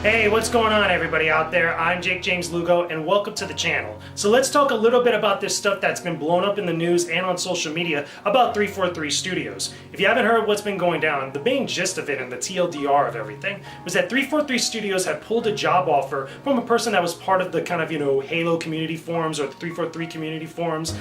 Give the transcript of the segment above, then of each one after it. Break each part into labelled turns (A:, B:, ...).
A: Hey, what's going on everybody out there? I'm Jakejames Lugo and welcome to the channel. So let's talk a little bit about this stuff that's been blown up in the news and on social media about 343 Studios. If you haven't heard what's been going down, the main gist of it and the TLDR of everything was that 343 Studios had pulled a job offer from a person that was part of the kind of, Halo community forums or the 343 community forums,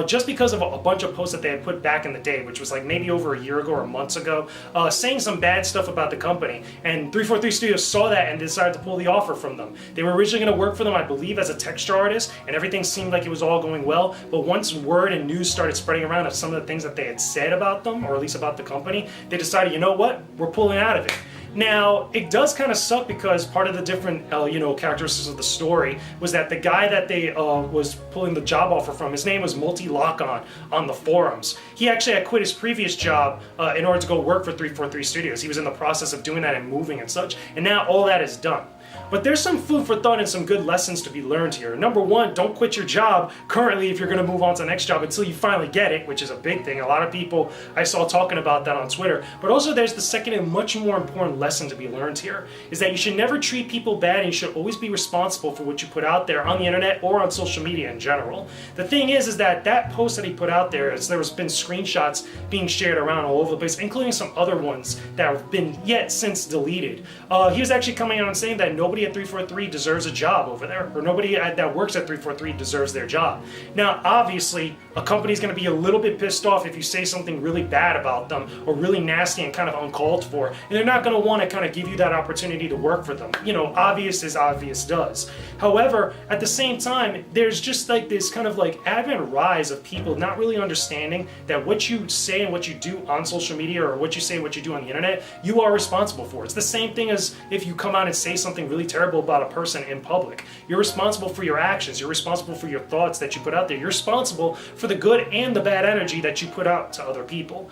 A: just because of a bunch of posts that they had put back in the day, which was like maybe over a year ago or months ago, saying some bad stuff about the company. And 343 Studios saw that and decided to pull the offer from them. They were originally going to work for them, I believe, as a texture artist, and everything seemed like it was all going well, but once word and news started spreading around of some of the things that they had said about them, or at least about the company, they decided, you know what, we're pulling out of it. Now, it does kind of suck because part of the different, characteristics of the story was that the guy that they was pulling the job offer from, his name was MultiLockOn on the forums. He actually had quit his previous job in order to go work for 343 Studios. He was in the process of doing that and moving and such, and now all that is done. But there's some food for thought and some good lessons to be learned here. Number one, don't quit your job currently if you're going to move on to the next job until you finally get it, which is a big thing. A lot of people I saw talking about that on Twitter. But also there's the second and much more important lesson to be learned here, is that you should never treat people bad and you should always be responsible for what you put out there on the internet or on social media in general. The thing is that post that he put out there, there's been screenshots being shared around all over the place, including some other ones that have been yet since deleted. He was actually coming out and saying that nobody at 343 deserves a job over there, or nobody that works at 343 deserves their job. Now, obviously, a company's going to be a little bit pissed off if you say something really bad about them, or really nasty and kind of uncalled for, and they're not going to want to kind of give you that opportunity to work for them. Obvious as obvious does. However, at the same time, there's just like this kind of like advent rise of people not really understanding that what you say and what you do on social media, or what you say and what you do on the internet, you are responsible for. It's the same thing as if you come out and say something really terrible about a person in public. You're responsible for your actions. You're responsible for your thoughts that you put out there. You're responsible for the good and the bad energy that you put out to other people.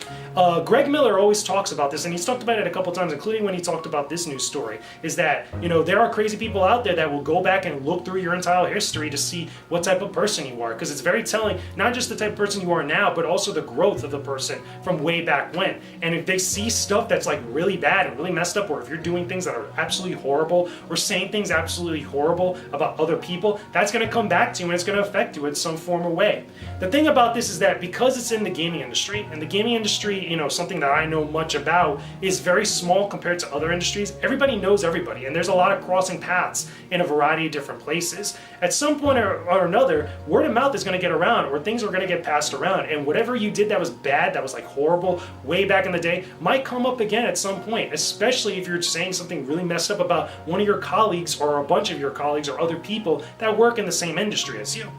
A: Greg Miller always talks about this, and he's talked about it a couple times, including when he talked about this news story, is that, there are crazy people out there that will go back and look through your entire history to see what type of person you are, because it's very telling, not just the type of person you are now, but also the growth of the person from way back when. And if they see stuff that's like really bad and really messed up, or if you're doing things that are absolutely horrible, or saying things absolutely horrible about other people, that's going to come back to you and it's going to affect you in some form or way. The thing about this is that because it's in the gaming industry, and the gaming industry, something that I know much about, is very small compared to other industries. Everybody knows everybody, and there's a lot of crossing paths in a variety of different places. At some point or another, word of mouth is going to get around, or things are going to get passed around, and whatever you did that was bad, that was like horrible way back in the day, might come up again at some point, especially if you're saying something really messed up about one of your colleagues or a bunch of your colleagues or other people that work in the same industry as you.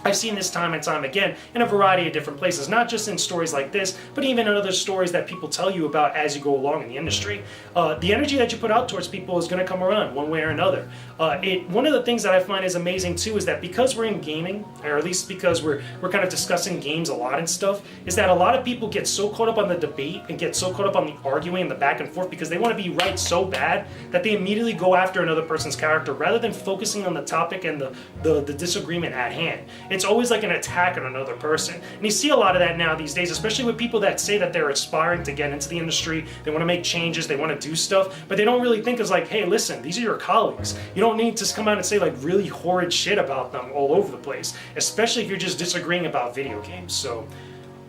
A: I've seen this time and time again in a variety of different places, not just in stories like this, but even in other stories that people tell you about as you go along in the industry. The energy that you put out towards people is going to come around one way or another. One of the things that I find is amazing too is that because we're in gaming, or at least because we're kind of discussing games a lot and stuff, is that a lot of people get so caught up on the debate and get so caught up on the arguing and the back and forth because they want to be right so bad that they immediately go after another person's character rather than focusing on the topic and the disagreement at hand. It's always like an attack on another person. And you see a lot of that now these days, especially with people that say that they're aspiring to get into the industry, they want to make changes, they want to do stuff, but they don't really think it's like, hey, listen, these are your colleagues. You don't need to come out and say like really horrid shit about them all over the place, especially if you're just disagreeing about video games. So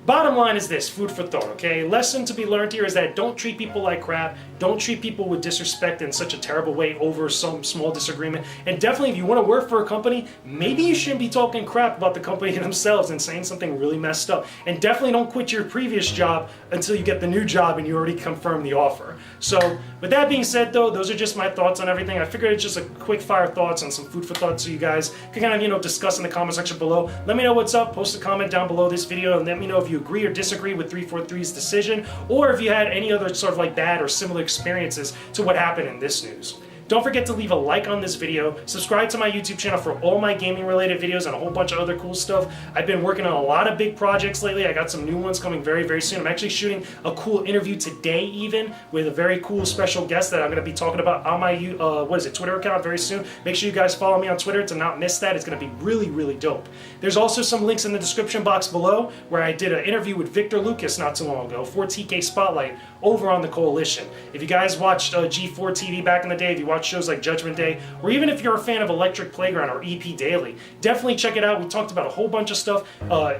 A: bottom line is this, food for thought, okay? Lesson to be learned here is that don't treat people like crap. Don't treat people with disrespect in such a terrible way over some small disagreement. And definitely, if you want to work for a company, maybe you shouldn't be talking crap about the company themselves and saying something really messed up. And definitely don't quit your previous job until you get the new job and you already confirmed the offer. So, with that being said though, those are just my thoughts on everything. I figured it's just a quick fire thoughts and some food for thought so you guys can kind of, discuss in the comment section below. Let me know what's up, post a comment down below this video, and let me know if you agree or disagree with 343's decision, or if you had any other sort of like bad or similar experiences to what happened in this news. Don't forget to leave a like on this video, subscribe to my YouTube channel for all my gaming related videos and a whole bunch of other cool stuff. I've been working on a lot of big projects lately. I got some new ones coming very, very soon. I'm actually shooting a cool interview today even with a very cool special guest that I'm going to be talking about on my Twitter account very soon. Make sure you guys follow me on Twitter to not miss that. It's going to be really, really dope. There's also some links in the description box below where I did an interview with Victor Lucas not too long ago for TK Spotlight over on the Coalition. If you guys watched G4 TV back in the day, if you watched watch shows like Judgment Day, or even if you're a fan of Electric Playground or EP Daily, definitely check it out. We talked about a whole bunch of stuff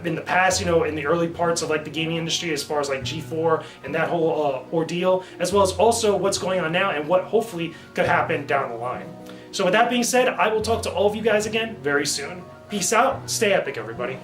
A: in the past, you know, in the early parts of like the gaming industry as far as like G4 and that whole ordeal, as well as also what's going on now and what hopefully could happen down the line. So with that being said, I will talk to all of you guys again very soon. Peace out, stay epic everybody.